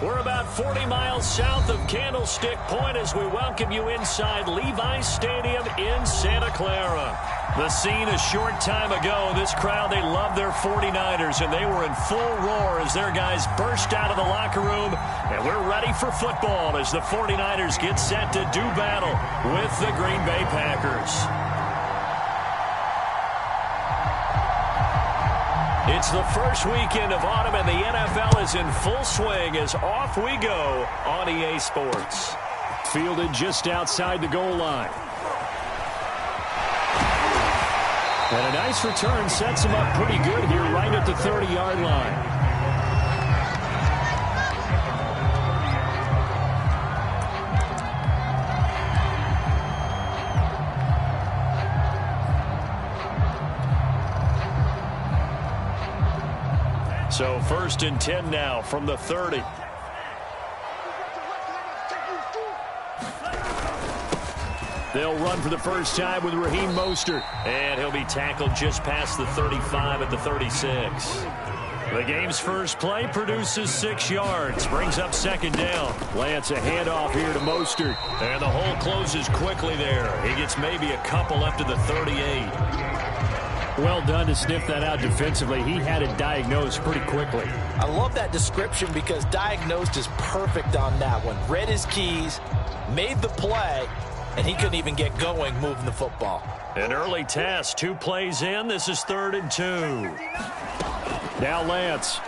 We're about 40 miles south of Candlestick Point as we welcome you inside Levi's Stadium in Santa Clara. The scene a short time ago, this crowd, they love their 49ers, and they were in full roar as their guys burst out of the locker room. And we're ready for football as the 49ers get set to do battle with the Green Bay Packers. It's the first weekend of autumn, and the NFL is in full swing as off we go on EA Sports. Fielded just outside the goal line. And a nice return sets him up pretty good here right at the 30-yard line. So 1st and 10 now from the 30. They'll run for the first time with Raheem Mostert. And he'll be tackled just past the 35 at the 36. The game's first play produces 6 yards. Brings up 2nd down. Lance a handoff here to Mostert. And the hole closes quickly there. He gets maybe a couple left to the 38. Well done to sniff that out defensively. He had it diagnosed pretty quickly. I love that description because diagnosed is perfect on that one. Read his keys, made the play, and he couldn't even get going moving the football. An early test, 2 plays in. This is 3rd and 2. Now Lance.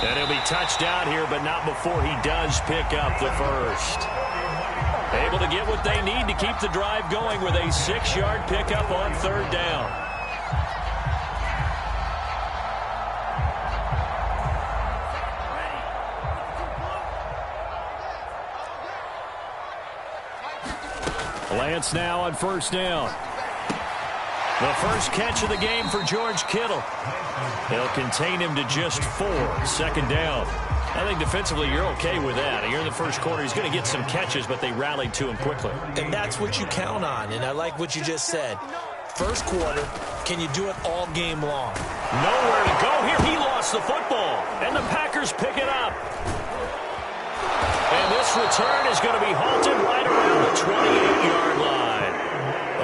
And he'll be touched down here, but not before he does pick up the first. Able to get what they need to keep the drive going with a 6-yard pickup on 3rd down. Lance now on 1st down. The first catch of the game for George Kittle. They'll contain him to just 4. 2nd down. I think defensively you're okay with that. Here in the first quarter, he's going to get some catches, but they rallied to him quickly. And that's what you count on, and I like what you just said. First quarter, can you do it all game long? Nowhere to go here. He lost the football, and the Packers pick it up. And this return is going to be halted right around the 28-yard line.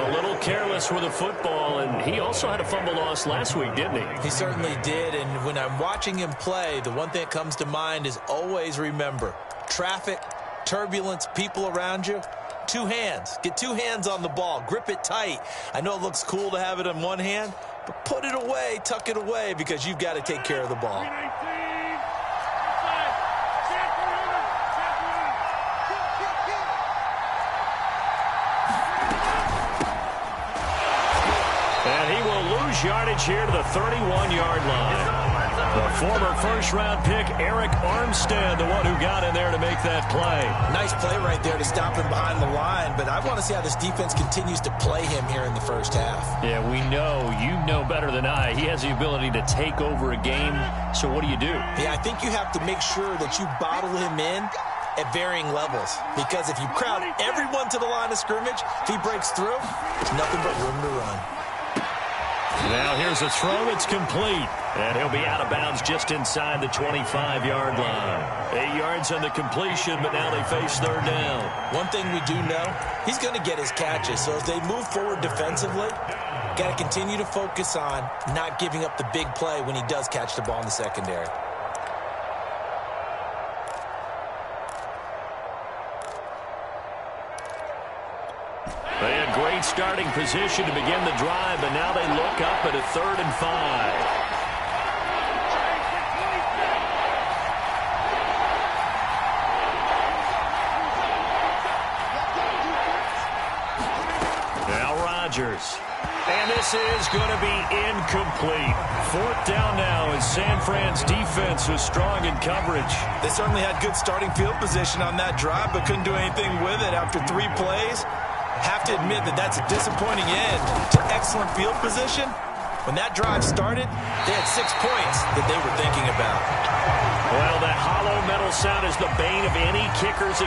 A little careless with the football, and he also had a fumble loss last week, didn't he? He certainly did, and when I'm watching him play, the one thing that comes to mind is always remember, traffic, turbulence, people around you, 2 hands. Get 2 hands on the ball. Grip it tight. I know it looks cool to have it in one hand, but put it away, tuck it away, because you've got to take care of the ball. Yardage here to the 31-yard line. The former first-round pick, Eric Armstead, the one who got in there to make that play. Nice play right there to stop him behind the line, but I want to see how this defense continues to play him here in the first half. Yeah, we know. You know better than I. He has the ability to take over a game, so what do you do? Yeah, I think you have to make sure that you bottle him in at varying levels, because if you crowd everyone to the line of scrimmage, if he breaks through, there's nothing but room to run. Now here's a throw that's complete. And he'll be out of bounds just inside the 25-yard line. 8 yards on the completion, but now they face 3rd down. One thing we do know, he's going to get his catches. So as they move forward defensively, got to continue to focus on not giving up the big play when he does catch the ball in the secondary. They had great starting position to begin the drive, but now they look up at a 3rd and 5. Now Rodgers. And this is going to be incomplete. 4th down now as San Fran's defense was strong in coverage. They certainly had good starting field position on that drive, but couldn't do anything with it after 3 plays. Have to admit that that's a disappointing end to excellent field position. When that drive started, they had 6 points that they were thinking about. Well, that hollow metal sound is the bane of any kicker's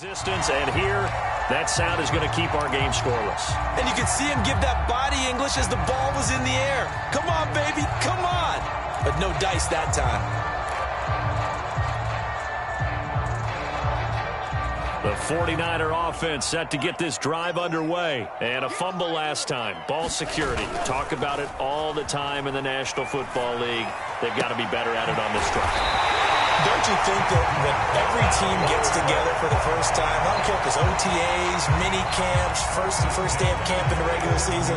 Existence, and here, that sound is going to keep our game scoreless. And you can see him give that body English as the ball was in the air. Come on, baby, come on. But no dice that time. The 49er offense set to get this drive underway. And a fumble last time. Ball security. Talk about it all the time in the National Football League. They've got to be better at it on this drive. Don't you think that when every team gets together for the first time, I don't care if it's OTAs, mini camps, first day of camp in the regular season,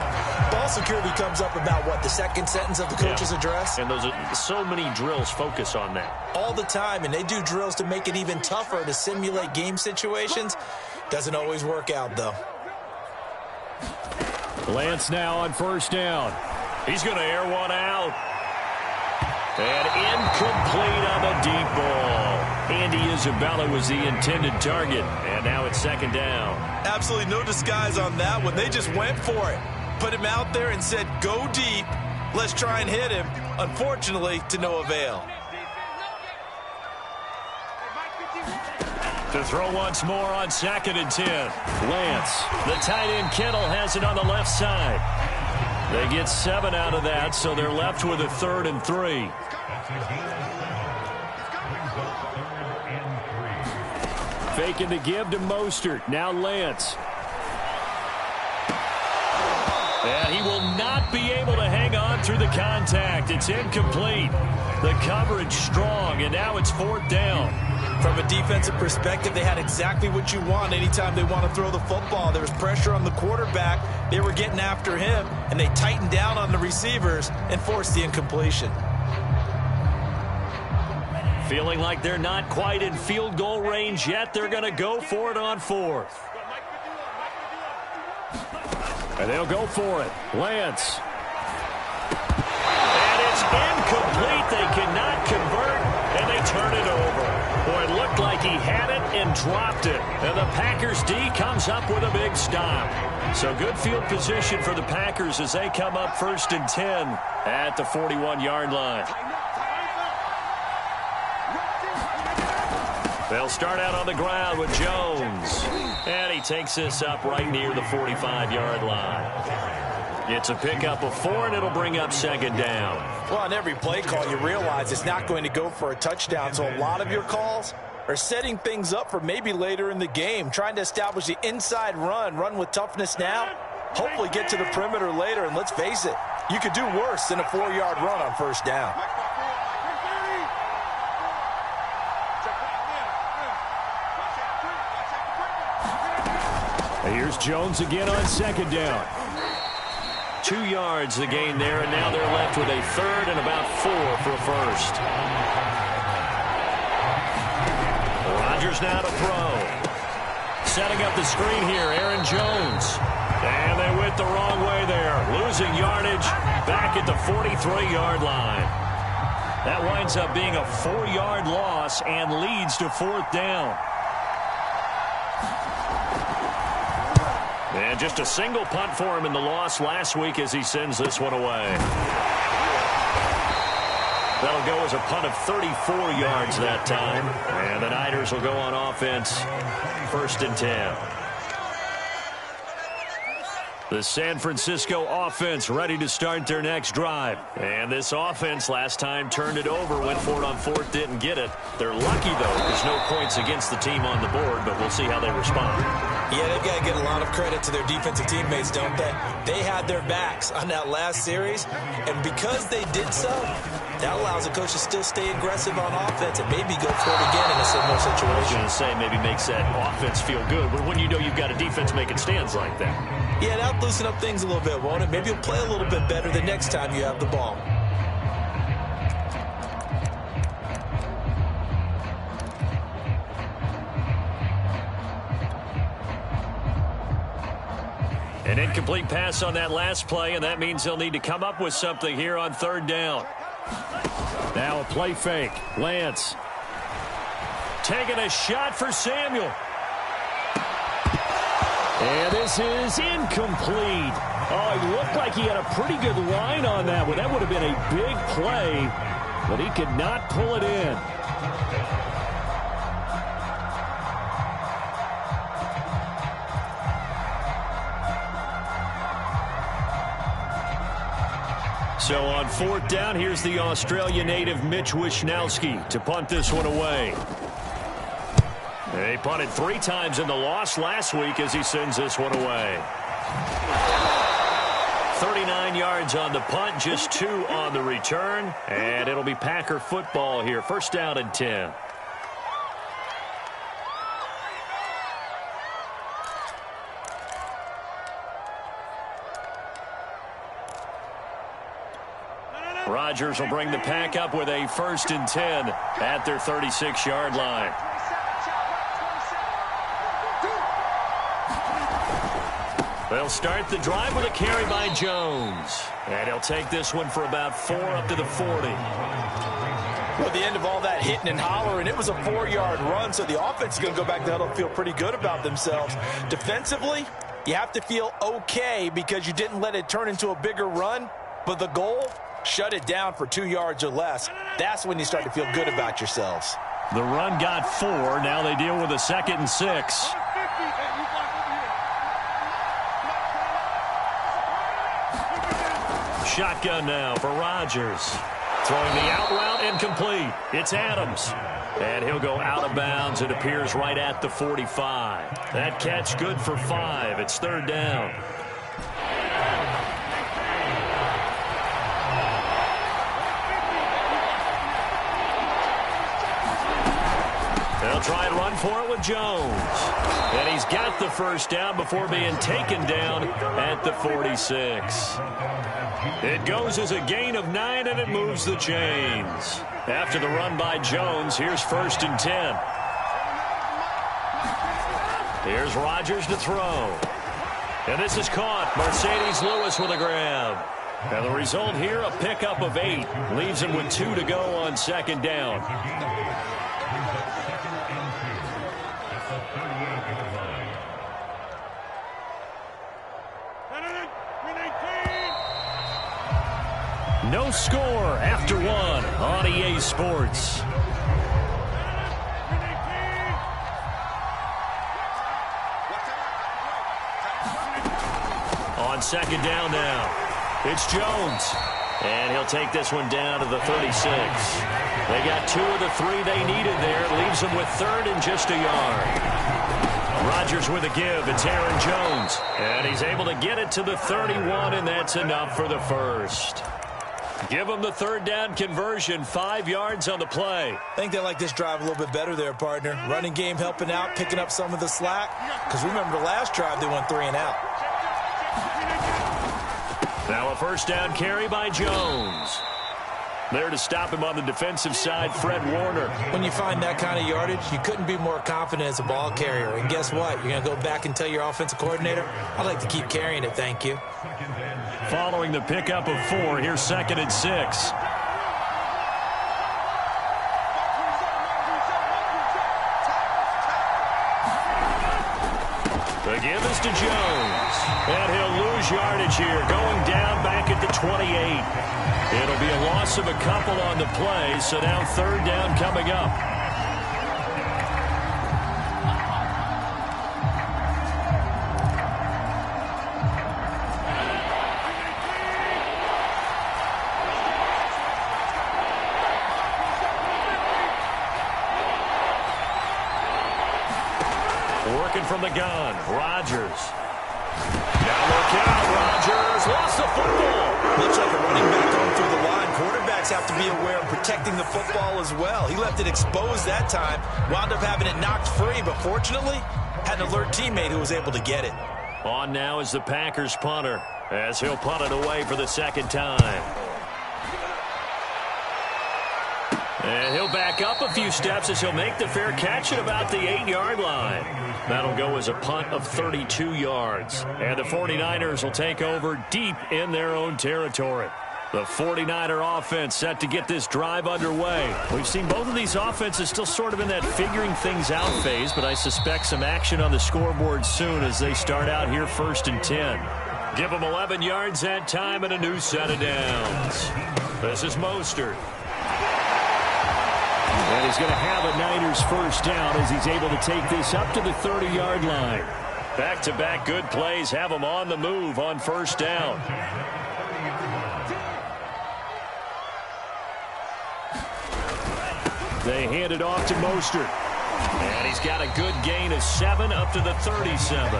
ball security comes up about, what, the second sentence of the coach's address? And those are so many drills focus on that. All the time, and they do drills to make it even tougher to simulate game situations. Doesn't always work out, though. Lance now on first down. He's going to air one out. And incomplete on the deep ball. Andy Isabella was the intended target. And now it's second down. Absolutely no disguise on that one. They just went for it. Put him out there and said, go deep. Let's try and hit him. Unfortunately, to no avail. To throw once more on 2nd and 10. Lance, the tight end Kittle has it on the left side. They get 7 out of that, so they're left with a 3rd and 3. Faking the give to Mostert. Now Lance. And he will not be able to hang on through the contact. It's incomplete. The coverage strong, and now it's 4th down. From a defensive perspective, they had exactly what you want anytime they want to throw the football. There was pressure on the quarterback. They were getting after him, and they tightened down on the receivers and forced the incompletion. Feeling like they're not quite in field goal range yet. They're going to go for it on 4th. And they'll go for it. Lance. And it's incomplete. They cannot convert, and they turn it over. Boy, it looked like he had it and dropped it. And the Packers D comes up with a big stop. So good field position for the Packers as they come up 1st and 10 at the 41-yard line. They'll start out on the ground with Jones. And he takes this up right near the 45-yard line. It's a pickup of 4, and it'll bring up 2nd down. Well, on every play call, you realize it's not going to go for a touchdown. So a lot of your calls are setting things up for maybe later in the game, trying to establish the inside run with toughness now, hopefully get to the perimeter later. And let's face it, you could do worse than a 4-yard run on 1st down. Here's Jones again on 2nd down. 2 yards the gain there, and now they're left with a 3rd and about 4 for a 1st. Rodgers now to throw. Setting up the screen here, Aaron Jones. And they went the wrong way there. Losing yardage back at the 43-yard line. That winds up being a 4-yard loss and leads to 4th down. And just a single punt for him in the loss last week as he sends this one away. That'll go as a punt of 34 yards that time. And the Niners will go on offense 1st and 10. The San Francisco offense ready to start their next drive. And this offense last time turned it over, went for it on 4th, didn't get it. They're lucky, though. There's no points against the team on the board, but we'll see how they respond. Yeah, they've got to get a lot of credit to their defensive teammates, don't they? They had their backs on that last series, and because they did so, that allows the coach to still stay aggressive on offense and maybe go for it again in a similar situation. I was going to say, maybe makes that offense feel good, but when you know you've got a defense making stands like that. Yeah, that'll loosen up things a little bit, won't it? Maybe you'll play a little bit better the next time you have the ball. An incomplete pass on that last play, and that means they'll need to come up with something here on 3rd down. Now a play fake. Lance taking a shot for Samuel. And this is incomplete. Oh, he looked like he had a pretty good line on that one. That would have been a big play, but he could not pull it in. So on 4th down, here's the Australia native Mitch Wishnowsky to punt this one away. He punted 3 times in the loss last week as he sends this one away. 39 yards on the punt, just 2 on the return. And it'll be Packer football here. 1st down and 10. Rodgers will bring the Pack up with a 1st and 10 at their 36-yard line. They'll start the drive with a carry by Jones. And he'll take this one for about 4 up to the 40. Well, at the end of all that hitting and hollering, it was a 4-yard run, so the offense is going to go back to the huddle and feel pretty good about themselves. Defensively, you have to feel okay because you didn't let it turn into a bigger run, but the goal, shut it down for 2 yards or less. That's when you start to feel good about yourselves. The run got 4. Now they deal with a 2nd and 6. Shotgun now for Rodgers. Throwing the out route incomplete. It's Adams. And he'll go out of bounds. It appears right at the 45. That catch good for 5. It's 3rd down. They'll try and run for it with Jones. And he's got the 1st down before being taken down at the 46. It goes as a gain of 9, and it moves the chains. After the run by Jones, here's 1st and 10. Here's Rodgers to throw. And this is caught. Mercedes Lewis with a grab. And the result here, a pickup of 8. Leaves him with 2 to go on 2nd down. No score after 1 on EA Sports. On 2nd down now, it's Jones. And he'll take this one down to the 36. They got 2 of the 3 they needed there. It leaves them with 3rd and just a yard. Rodgers with a give. It's Aaron Jones. And he's able to get it to the 31, and that's enough for the 1st. Give them the 3rd down conversion, 5 yards on the play. I think they like this drive a little bit better there, partner. Running game helping out, picking up some of the slack. Because remember the last drive, they went 3 and out. Now a 1st down carry by Jones. There to stop him on the defensive side, Fred Warner. When you find that kind of yardage, you couldn't be more confident as a ball carrier. And guess what? You're going to go back and tell your offensive coordinator, I'd like to keep carrying it, thank you. Following the pickup of 4, here's 2nd and 6. The give is to Jones. And he'll lose yardage here, going down back at the 28. It'll be a loss of a couple on the play, so now 3rd down coming up. Working from the gun, Rodgers. Now look out, Rodgers lost the football. Looks like a running back going through the line. Quarterbacks have to be aware of protecting the football as well. He left it exposed that time, wound up having it knocked free, but fortunately had an alert teammate who was able to get it. On now is the Packers punter, as he'll punt it away for the 2nd time. And he'll back up a few steps as he'll make the fair catch at about the 8-yard line. That'll go as a punt of 32 yards. And the 49ers will take over deep in their own territory. The 49er offense set to get this drive underway. We've seen both of these offenses still sort of in that figuring things out phase, but I suspect some action on the scoreboard soon as they start out here 1st and 10. Give them 11 yards that time and a new set of downs. This is Mostert. And he's going to have a Niners 1st down as he's able to take this up to the 30-yard line. Back-to-back good plays have him on the move on 1st down. They hand it off to Mostert. And he's got a good gain of 7 up to the 37.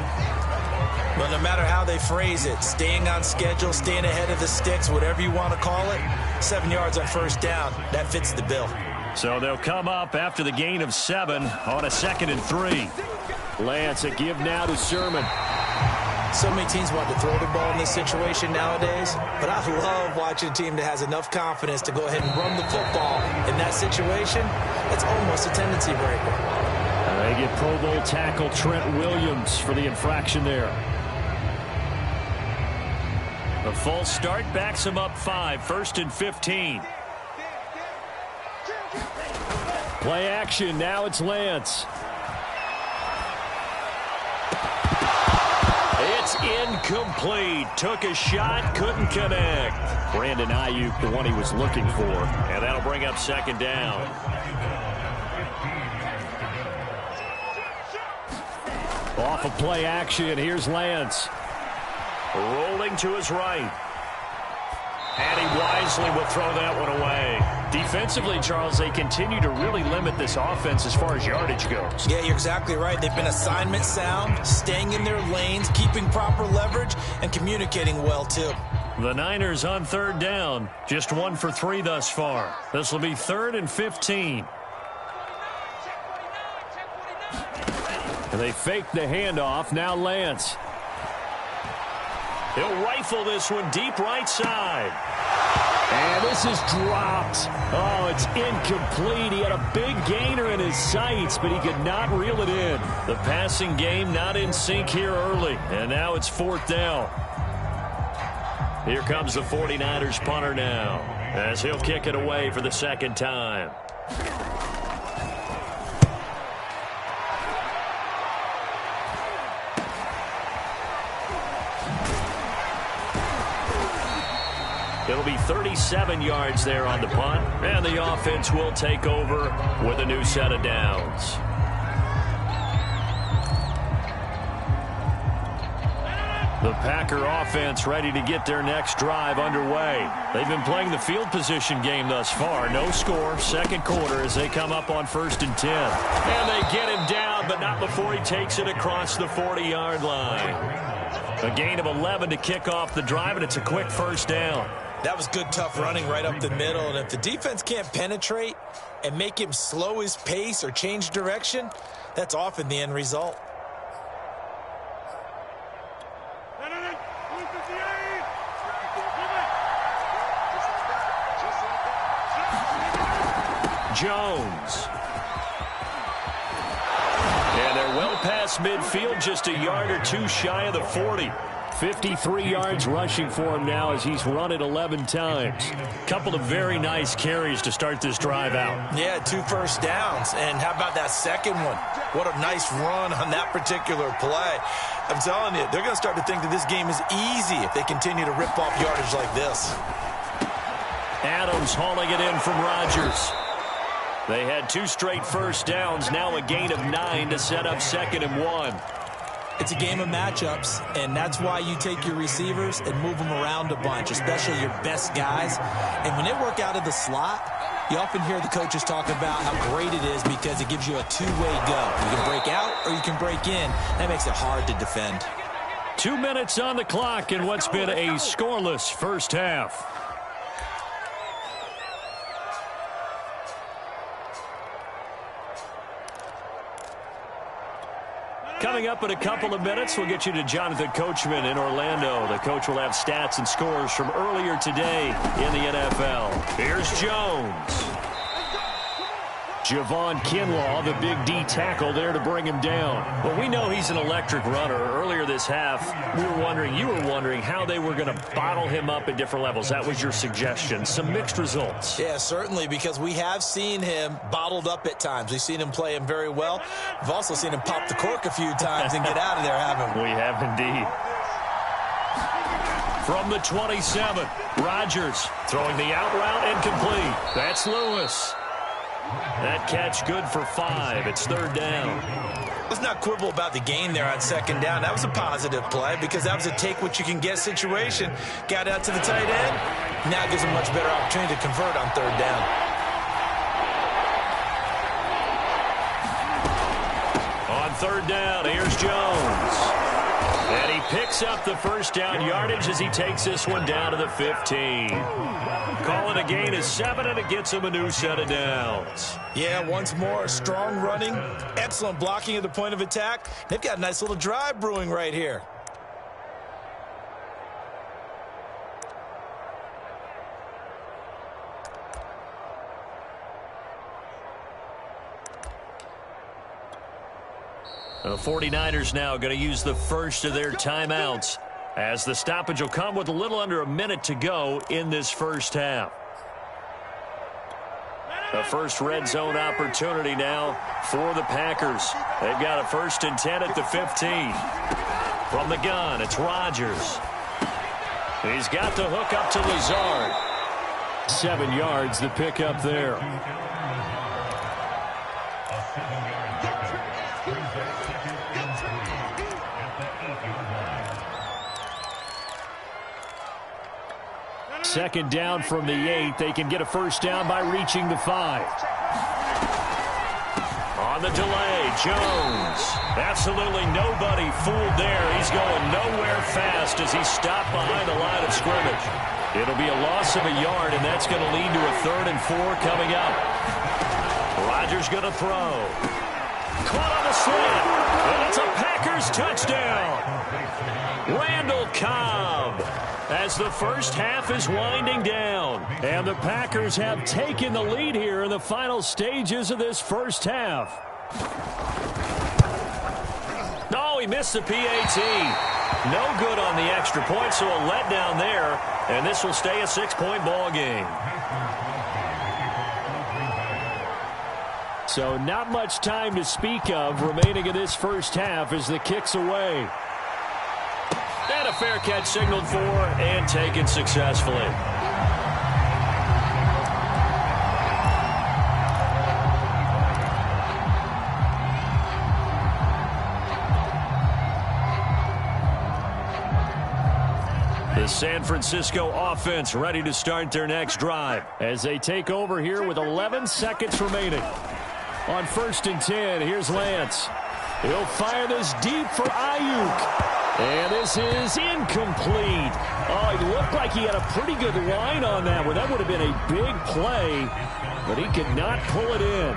Well, no matter how they phrase it, staying on schedule, staying ahead of the sticks, whatever you want to call it, 7 yards on first down, that fits the bill. So they'll come up after the gain of 7 on a 2nd and 3. Lance, a give now to Sermon. So many teams want to throw the ball in this situation nowadays, but I love watching a team that has enough confidence to go ahead and run the football in that situation. That's almost a tendency breaker. They get Pro Bowl tackle Trent Williams for the infraction there. The false start backs him up 5, 1st and 15. Play action, now it's Lance. It's incomplete. Took a shot, couldn't connect. Brandon Ayuk, the one he was looking for. And that'll bring up 2nd down. Off of play action, here's Lance. Rolling to his right. And he wisely will throw that one away. Defensively, Charles, they continue to really limit this offense as far as yardage goes. Yeah, you're exactly right. They've been assignment sound, staying in their lanes, keeping proper leverage, and communicating well, too. The Niners on 3rd down. Just 1 for 3 thus far. This will be 3rd and 15. And they fake the handoff. Now Lance. He'll rifle this one deep right side. And this is dropped. Oh, it's incomplete. He had a big gainer in his sights, but he could not reel it in. The passing game not in sync here early. And now it's 4th down. Here comes the 49ers punter now, as he'll kick it away for the 2nd time. It'll be 37 yards there on the punt, and the offense will take over with a new set of downs. The Packer offense ready to get their next drive underway. They've been playing the field position game thus far. No score, 2nd quarter as they come up on 1st and 10. And they get him down, but not before he takes it across the 40-yard line. A gain of 11 to kick off the drive, and it's a quick 1st down. That was good, tough running right up the middle. And if the defense can't penetrate and make him slow his pace or change direction, that's often the end result. Jones. And they're well past midfield, just a yard or 2 shy of the 40. 53 yards rushing for him now as he's run it 11 times. Couple of very nice carries to start this drive out. Yeah, 2 first downs. And how about that second one? What a nice run on that particular play. I'm telling you, they're going to start to think that this game is easy if they continue to rip off yardage like this. Adams hauling it in from Rodgers. They had 2 straight first downs, now a gain of 9 to set up 2nd and 1. It's a game of matchups, and that's why you take your receivers and move them around a bunch, especially your best guys. And when they work out of the slot, you often hear the coaches talk about how great it is because it gives you a two-way go. You can break out or you can break in. That makes it hard to defend. 2 minutes on the clock in what's been a scoreless first half. Coming up in a couple of minutes, we'll get you to Jonathan Coachman in Orlando. The coach will have stats and scores from earlier today in the NFL. Here's Jones. Javon Kinlaw, the big D tackle there to bring him down. Well, we know he's an electric runner. Earlier this half, you were wondering how they were going to bottle him up at different levels. That was your suggestion. Some mixed results. Yeah, certainly, because we have seen him bottled up at times. We've seen him play him very well. We've also seen him pop the cork a few times and get out of there, haven't we? We have indeed. From the 27, Rodgers throwing the out route incomplete. That's Lewis. That catch good for 5. It's 3rd down. Let's not quibble about the gain there on 2nd down. That was a positive play because that was a take-what-you-can-get situation. Got out to the tight end. Now gives him a much better opportunity to convert on 3rd down. third down. Here's Jones. And he picks up the first down yardage as he takes this one down to the 15. Call it a gain of 7, and it gets him a new set of downs. Yeah, once more, strong running, excellent blocking at the point of attack. They've got a nice little drive brewing right here. The 49ers now going to use the first of their timeouts, as the stoppage will come with a little under a minute to go in this first half. The first red zone opportunity now for the Packers. They've got a 1st and 10 at the 15. From the gun, it's Rodgers. He's got the hook up to Lazard. 7 yards, the pickup there. Second down from the 8. They can get a first down by reaching the 5. On the delay, Jones. Absolutely nobody fooled there. He's going nowhere fast as he's stopped behind the line of scrimmage. It'll be a loss of a yard, and that's going to lead to a 3rd and 4 coming up. Rodgers going to throw. Caught on the slant. And it's a Packers touchdown. Randall Cobb. As the first half is winding down. And the Packers have taken the lead here in the final stages of this first half. No, he missed the PAT. No good on the extra point, so a letdown there. And this will stay a 6-point ball game. So not much time to speak of remaining in this first half as the kick's away. And a fair catch signaled for and taken successfully. The San Francisco offense ready to start their next drive as they take over here with 11 seconds remaining. On 1st and 10, here's Lance. He'll fire this deep for Ayuk. And this is incomplete. Oh, it looked like he had a pretty good line on that one. That would have been a big play, but he could not pull it in.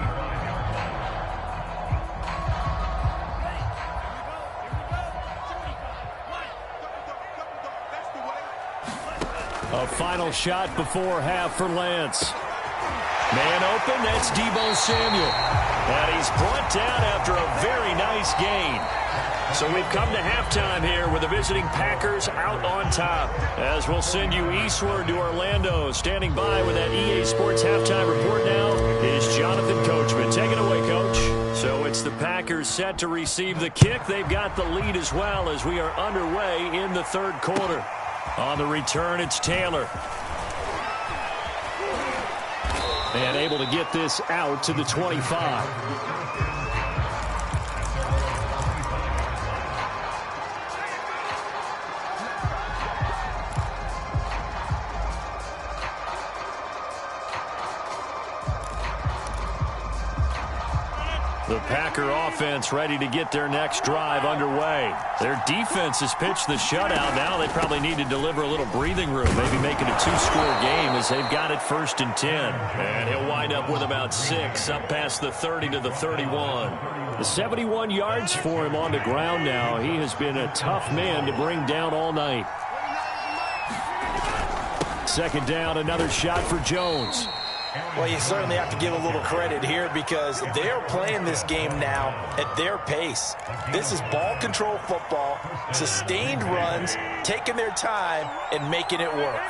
A final shot before half for Lance. Man open, that's Deebo Samuel. And he's brought down after a very nice gain. So we've come to halftime here with the visiting Packers out on top. As we'll send you eastward to Orlando. Standing by with that EA Sports halftime report now is Jonathan Coachman. Take it away, Coach. So it's the Packers set to receive the kick. They've got the lead as well as we are underway in the 3rd quarter. On the return, it's Taylor. And able to get this out to the 25. The Packer offense ready to get their next drive underway. Their defense has pitched the shutout. Now they probably need to deliver a little breathing room, maybe make it a 2-score game as they've got it 1st and 10. And he'll wind up with about 6 up past the 30 to the 31. The 71 yards for him on the ground now. He has been a tough man to bring down all night. 2nd down, another shot for Jones. Well, you certainly have to give a little credit here because they're playing this game now at their pace. This is ball control football, sustained runs, taking their time, and making it work.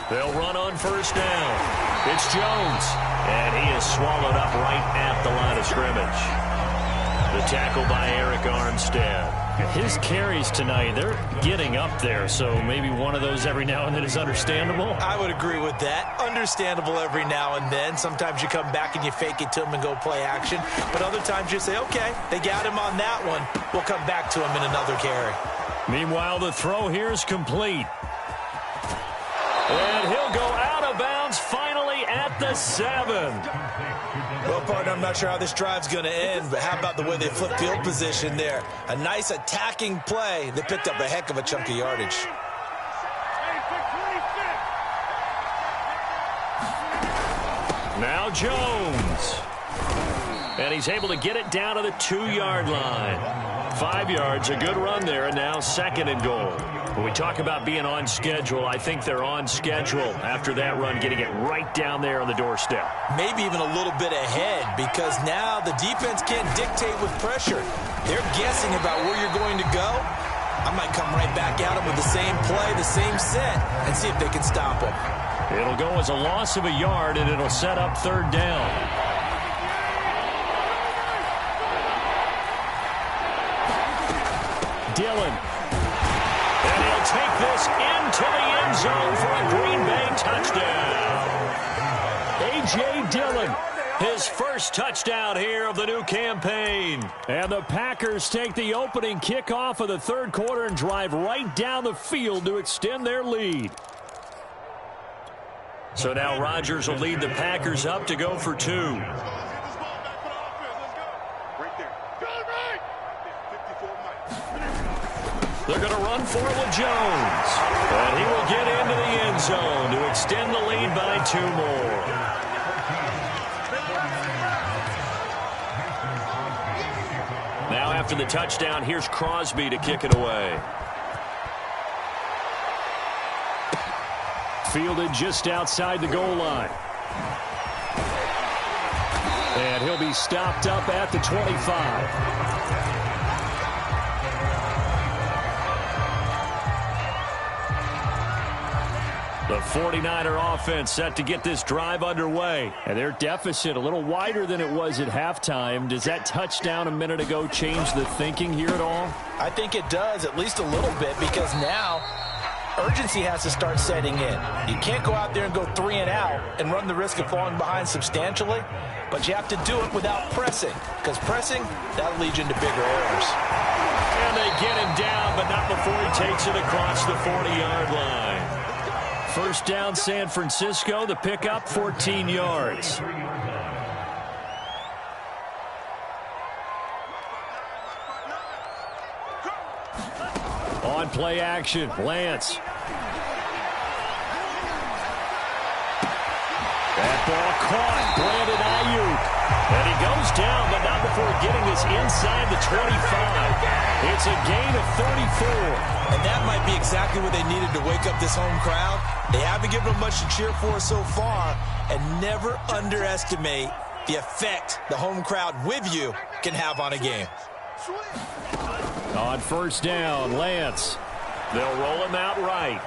They'll run on 1st down. It's Jones, and he is swallowed up right at the line of scrimmage. The tackle by Eric Armstead. His carries tonight, they're getting up there, so maybe one of those every now and then is understandable. I would agree with that. Understandable every now and then. Sometimes you come back and you fake it to him and go play action. But other times you say, okay, they got him on that one. We'll come back to him in another carry. Meanwhile, the throw here is complete. And he'll go out of bounds finally at the 7. Well, partner, I'm not sure how this drive's going to end, but how about the way they flip field position there? A nice attacking play that picked up a heck of a chunk of yardage. Now Jones. And he's able to get it down to the 2-yard line. 5 yards, a good run there, and now 2nd and goal. When we talk about being on schedule, I think they're on schedule after that run, getting it right down there on the doorstep. Maybe even a little bit ahead, because now the defense can't dictate with pressure. They're guessing about where you're going to go. I might come right back at them with the same play, the same set, and see if they can stop them. It'll go as a loss of a yard, and it'll set up 3rd down. Dillon. And he'll take this into the end zone for a Green Bay touchdown. A.J. Dillon, his first touchdown here of the new campaign. And the Packers take the opening kickoff of the 3rd quarter and drive right down the field to extend their lead. So now Rodgers will lead the Packers up to go for 2. They're going to run for it with Jones. And he will get into the end zone to extend the lead by 2 more. Now after the touchdown, here's Crosby to kick it away. Fielded just outside the goal line. And he'll be stopped up at the 25. The 49er offense set to get this drive underway. And their deficit a little wider than it was at halftime. Does that touchdown a minute ago change the thinking here at all? I think it does, at least a little bit, because now urgency has to start setting in. You can't go out there and go 3 and out and run the risk of falling behind substantially, but you have to do it without pressing, because pressing, that'll lead you into bigger errors. And they get him down, but not before he takes it across the 40-yard line. First down, San Francisco. The pickup, 14 yards. On play action, Lance. That ball caught. Brandon Ayuk. And he goes down, but not before getting this inside the 25. It's a gain of 34. And that might be exactly what they needed to wake up this home crowd. They haven't given them much to cheer for so far. And never underestimate the effect the home crowd with you can have on a game. On first down, Lance. They'll roll him out right.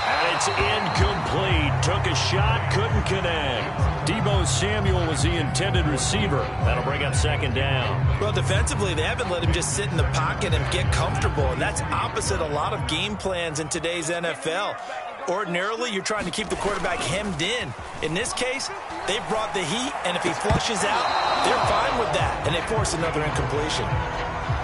And it's incomplete. Took a shot, couldn't connect. Deebo Samuel was the intended receiver. That'll bring up 2nd down. Well, defensively, they haven't let him just sit in the pocket and get comfortable, and that's opposite a lot of game plans in today's NFL. Ordinarily, you're trying to keep the quarterback hemmed in. In this case, they brought the heat, and if he flushes out, they're fine with that, and they force another incompletion.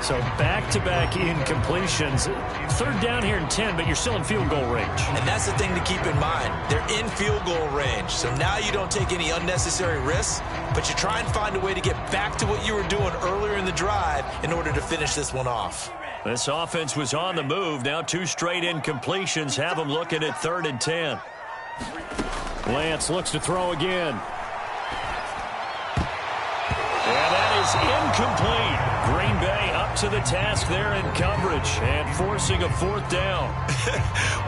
So back-to-back incompletions. 3rd down here and 10, but you're still in field goal range. And that's the thing to keep in mind. They're in field goal range. So now you don't take any unnecessary risks, but you try and find a way to get back to what you were doing earlier in the drive in order to finish this one off. This offense was on the move. Now 2 straight incompletions have them looking at 3rd and 10. Lance looks to throw again. And that is incomplete. Green Bay up to the task there in coverage and forcing a 4th down.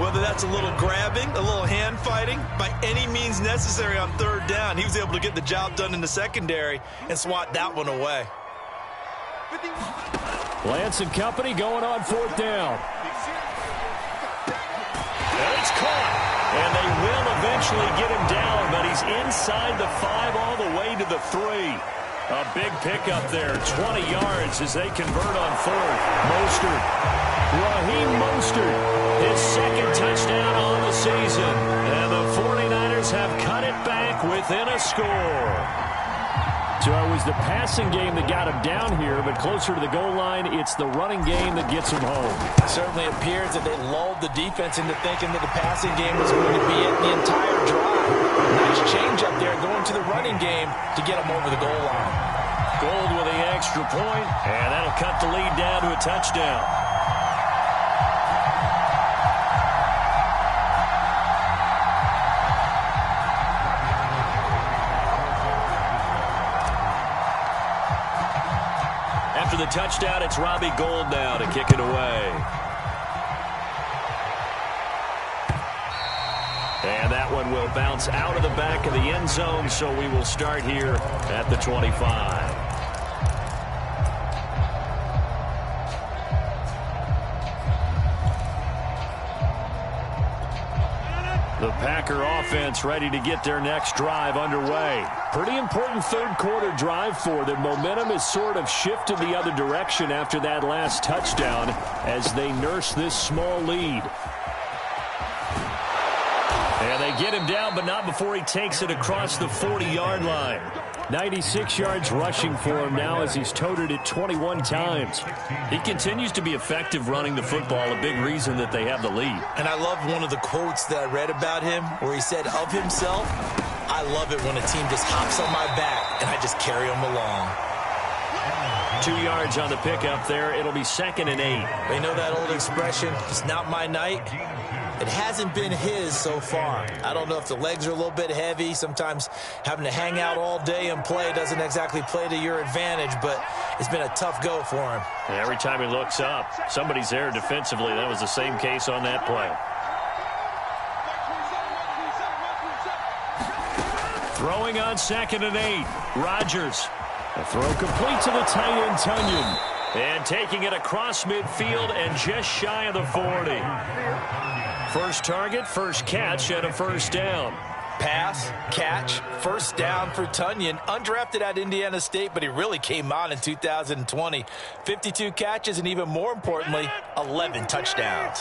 Whether that's a little grabbing, a little hand fighting, by any means necessary on 3rd down, he was able to get the job done in the secondary and swat that one away. Lance and company going on 4th down. And it's caught. And they will eventually get him down, but he's inside the 5 all the way to the 3. A big pickup there, 20 yards as they convert on 4th. Mostert. Raheem Mostert, his 2nd touchdown on the season. And the 49ers have cut it back within a score. So it was the passing game that got him down here, but closer to the goal line, it's the running game that gets him home. It certainly appears that they lulled the defense into thinking that the passing game was going to be it the entire drive. Nice change up there going to the running game to get him over the goal line. Gold with the extra point, and that'll cut the lead down to a touchdown. After the touchdown, it's Robbie Gould now to kick it away. And that one will bounce out of the back of the end zone, so we will start here at the 25. The Packer offense ready to get their next drive underway. Pretty important third quarter drive for them. Momentum has sort of shifted the other direction after that last touchdown as they nurse this small lead. And they get him down, but not before he takes it across the 40-yard line. 96 yards rushing for him now as he's toted it 21 times. He continues to be effective running the football, a big reason that they have the lead. And I love one of the quotes that I read about him where he said of himself, "I love it when a team just hops on my back and I just carry them along." 2 yards on the pickup there. It'll be 2nd and 8. You know that old expression, it's not my night? It hasn't been his so far. I don't know if the legs are a little bit heavy. Sometimes having to hang out all day and play doesn't exactly play to your advantage, but it's been a tough go for him. And every time he looks up, somebody's there defensively. That was the same case on that play. Throwing on 2nd and 8. Rodgers. A throw complete to the tight end, Tunyon. And taking it across midfield and just shy of the 40. First target, first catch, and a first down. Pass, catch, first down for Tunyon. Undrafted at Indiana State, but he really came on in 2020. 52 catches, and even more importantly, 11 touchdowns.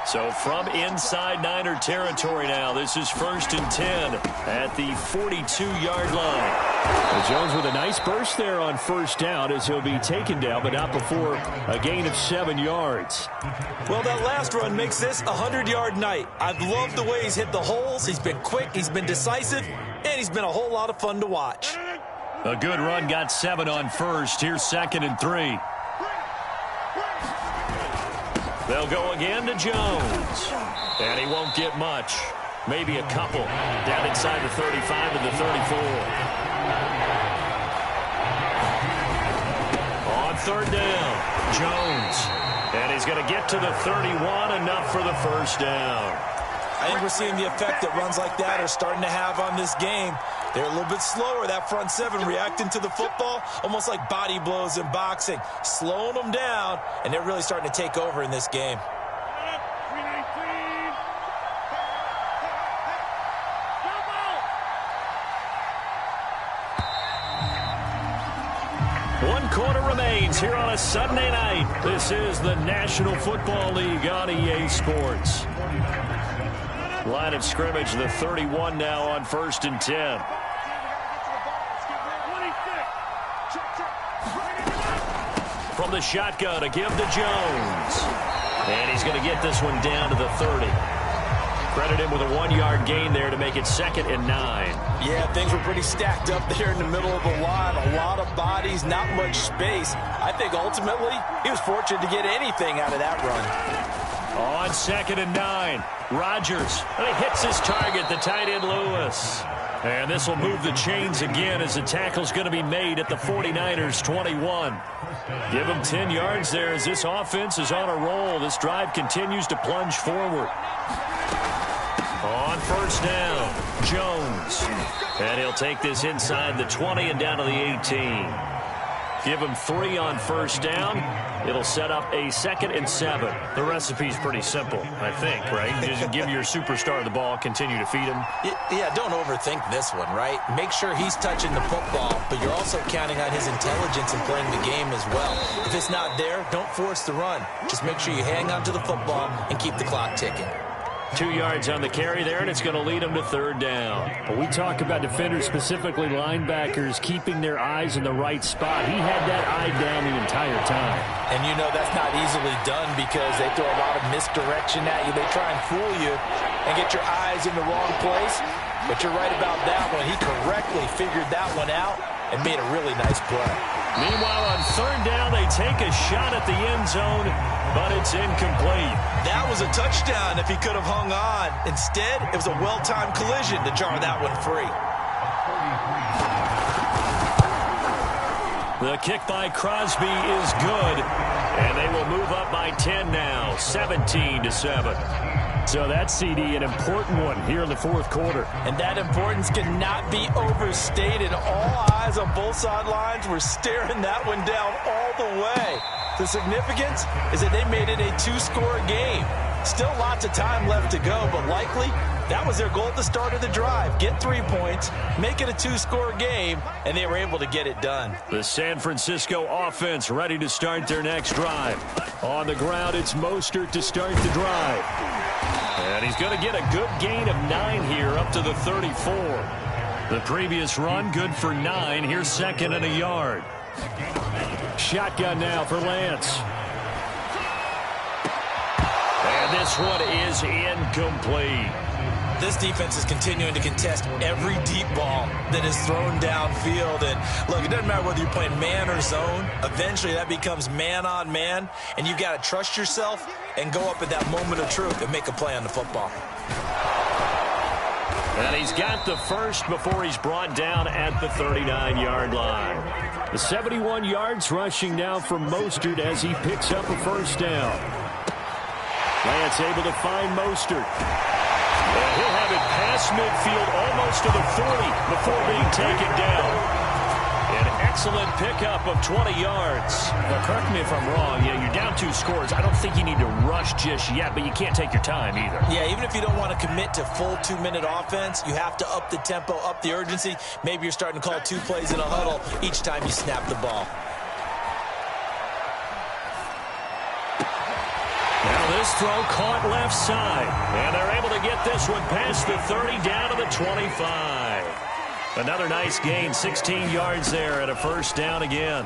So from inside Niner territory now, this is 1st and 10 at the 42-yard line. Well, Jones with a nice burst there on first down as he'll be taken down, but not before a gain of 7 yards. Well, that last run makes this a 100-yard night. I've loved the way he's hit the holes. He's been quick, he's been decisive, and he's been a whole lot of fun to watch. A good run, got 7 on first. Here's 2nd and 3. They'll go again to Jones. And he won't get much. Maybe a couple. Down inside the 35 and the 34. On 3rd down, Jones. And he's going to get to the 31, enough for the first down. I think we're seeing the effect that runs like that are starting to have on this game. They're a little bit slower, that front seven, reacting to the football, almost like body blows in boxing, slowing them down, and they're really starting to take over in this game. One quarter remains here on a Sunday night. This is the National Football League on EA Sports. Line of scrimmage, the 31 now on 1st and 10. From the shotgun to give to Jones. And he's going to get this one down to the 30. Credit him with a 1-yard gain there to make it 2nd and 9. Yeah, things were pretty stacked up there in the middle of the line. A lot of bodies, not much space. I think ultimately he was fortunate to get anything out of that run. On 2nd and 9, Rodgers. And he hits his target, the tight end Lewis. And this will move the chains again as the tackle's going to be made at the 49ers 21. Give him 10 yards there as this offense is on a roll. This drive continues to plunge forward. On 1st down, Jones. And he'll take this inside the 20 and down to the 18. Give him 3 on 1st down. It'll set up a 2nd and 7. The recipe's pretty simple, I think, right? Just give your superstar the ball, continue to feed him. Yeah, don't overthink this one, right? Make sure he's touching the football, but you're also counting on his intelligence in playing the game as well. If it's not there, don't force the run. Just make sure you hang on to the football and keep the clock ticking. 2 yards on the carry there, and it's going to lead them to third down. But we talk about defenders, specifically linebackers, keeping their eyes in the right spot. He had that eye down the entire time. And you know that's not easily done because they throw a lot of misdirection at you. They try and fool you and get your eyes in the wrong place. But you're right about that one. He correctly figured that one out and made a really nice play. Meanwhile, on third down, they take a shot at the end zone, but it's incomplete. That was a touchdown if he could have hung on. Instead, it was a well-timed collision to jar that one free. The kick by Crosby is good, and they will move up by 10 now, 17-7. So that CD, an important one here in the fourth quarter. And that importance cannot be overstated. All eyes on both sidelines were staring that one down all the way. The significance is that they made it a 2-score game. Still lots of time left to go, but likely that was their goal at the start of the drive. Get 3 points, make it a 2-score game, and they were able to get it done. The San Francisco offense ready to start their next drive. On the ground, it's Mostert to start the drive. And he's going to get a good gain of 9 here up to the 34. The previous run, good for 9. Here's second and a yard. Shotgun now for Lance. And this one is incomplete. This defense is continuing to contest every deep ball that is thrown downfield. And look, it doesn't matter whether you're playing man or zone. Eventually that becomes man on man. And you've got to trust yourself and go up at that moment of truth and make a play on the football. And he's got the first before he's brought down at the 39-yard line. The 71 yards rushing now from Mostert as he picks up a first down. Lance able to find Mostert. And he'll have it past midfield almost to the 40 before being taken down. An excellent pickup of 20 yards. Now, correct me if I'm wrong. Yeah, you're down 2 scores. I don't think you need to rush just yet, but you can't take your time either. Yeah, even if you don't want to commit to full 2-minute offense, you have to up the tempo, up the urgency. Maybe you're starting to call 2 plays in a huddle each time you snap the ball. Now this throw caught left side. And they're able to get this one past the 30 down to the 25. Another nice gain, 16 yards there and a first down again.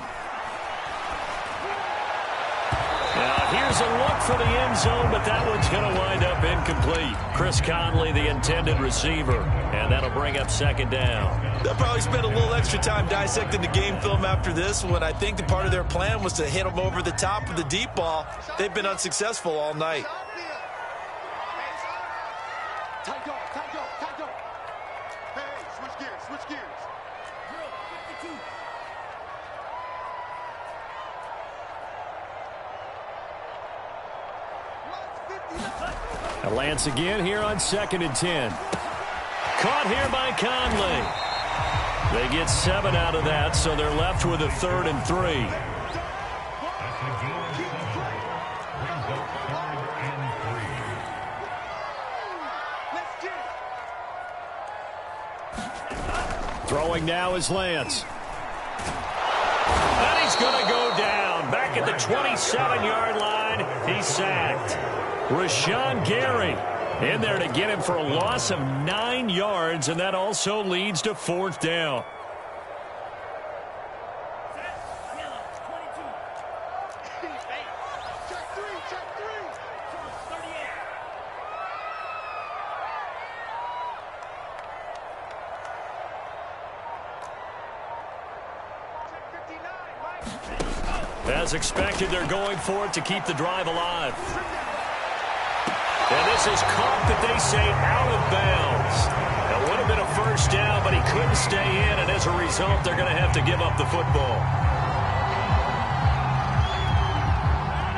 Now here's a look for the end zone, but that one's going to wind up incomplete. Chris Conley, the intended receiver, and that'll bring up second down. They'll probably spend a little extra time dissecting the game film after this one. I think the part of their plan was to hit them over the top of the deep ball. They've been unsuccessful all night. Lance again here on 2nd and 10. Caught here by Conley. They get 7 out of that, so they're left with a 3rd and 3. Throwing now is Lance. And he's going to go down. Back at the 27-yard line, he's sacked. Rashawn Gary in there to get him for a loss of 9 yards, and that also leads to 4th down. As expected, they're going for it to keep the drive alive. And this is caught, that they say, out of bounds. That would have been a first down, but he couldn't stay in, and as a result, they're going to have to give up the football.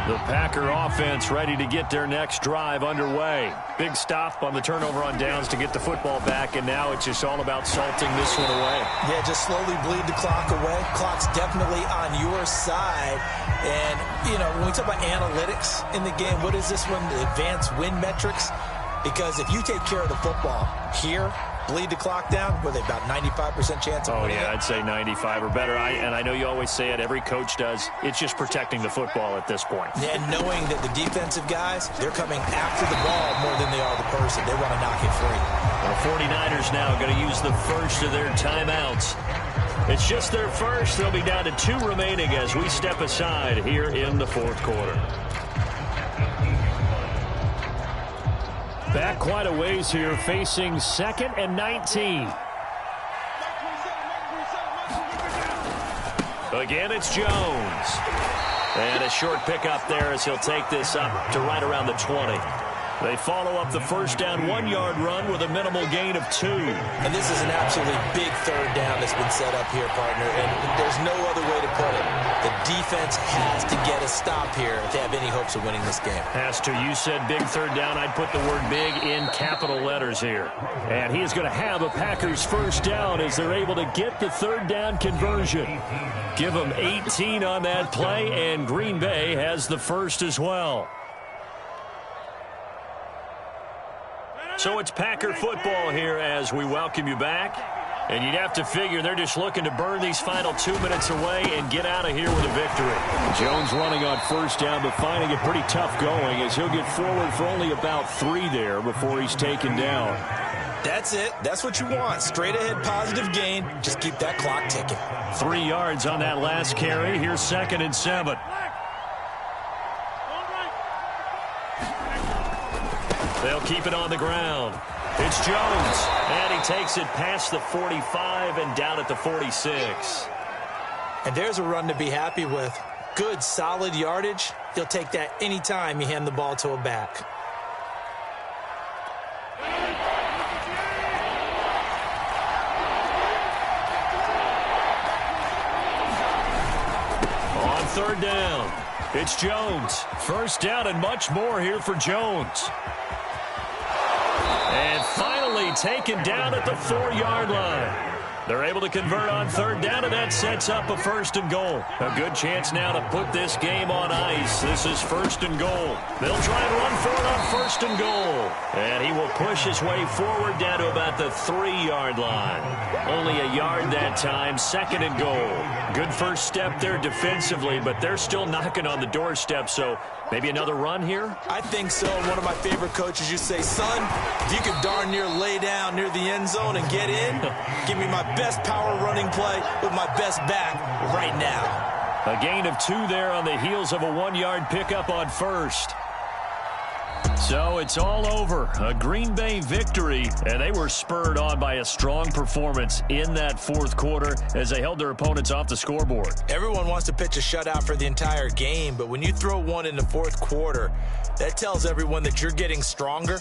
The Packer offense ready to get their next drive underway. Big stop on the turnover on downs to get the football back, and now it's just all about salting this one away. Yeah, just slowly bleed the clock away. Clock's definitely on your side. And, you know, when we talk about analytics in the game, what is this one? The advanced win metrics? Because if you take care of the football here, bleed the clock down, with about 95% chance of winning it? I'd say 95 or better. And I know you always say it, every coach does. It's just protecting the football at this point. And knowing that the defensive guys, they're coming after the ball more than they are the person. They want to knock it free. The 49ers now going to use the first of their timeouts. It's just their first. They'll be down to 2 remaining as we step aside here in the fourth quarter. Back quite a ways here, facing 2nd and 19. Again, it's Jones. And a short pickup there as he'll take this up to right around the 20. They follow up the first down 1-yard run with a minimal gain of 2. And this is an absolutely big third down that's been set up here, partner. And there's no other way to put it. The defense has to get a stop here if they have any hopes of winning this game. Has to. You said big third down. I'd put the word big in capital letters here. And he is going to have a Packers first down as they're able to get the third down conversion. Give them 18 on that play, and Green Bay has the first as well. So it's Packer football here as we welcome you back. And you'd have to figure they're just looking to burn these final 2 minutes away and get out of here with a victory. Jones running on first down, but finding it pretty tough going as he'll get forward for only about 3 there before he's taken down. That's it. That's what you want. Straight ahead positive gain. Just keep that clock ticking. 3 yards on that last carry. Here's 2nd and 7. They'll keep it on the ground. It's Jones, and he takes it past the 45 and down at the 46. And there's a run to be happy with. Good, solid yardage. He'll take that anytime you hand the ball to a back. On third down, it's Jones. First down and much more here for Jones. And finally taken down at the 4-yard line. They're able to convert on third down, and that sets up a 1st and goal. A good chance now to put this game on ice. This is 1st and goal. They'll try and run for it on 1st and goal. And he will push his way forward down to about the 3-yard line. Only a yard that time, 2nd and goal. Good first step there defensively, but they're still knocking on the doorstep, so maybe another run here? I think so. And one of my favorite coaches used to say, son, if you could darn near lay down near the end zone and get in, give me my best power running play with my best back right now. A gain of 2 there on the heels of a 1-yard pickup on first. So it's all over. A Green Bay victory, and they were spurred on by a strong performance in that fourth quarter as they held their opponents off the scoreboard. Everyone wants to pitch a shutout for the entire game, but when you throw one in the fourth quarter, that tells everyone that you're getting stronger.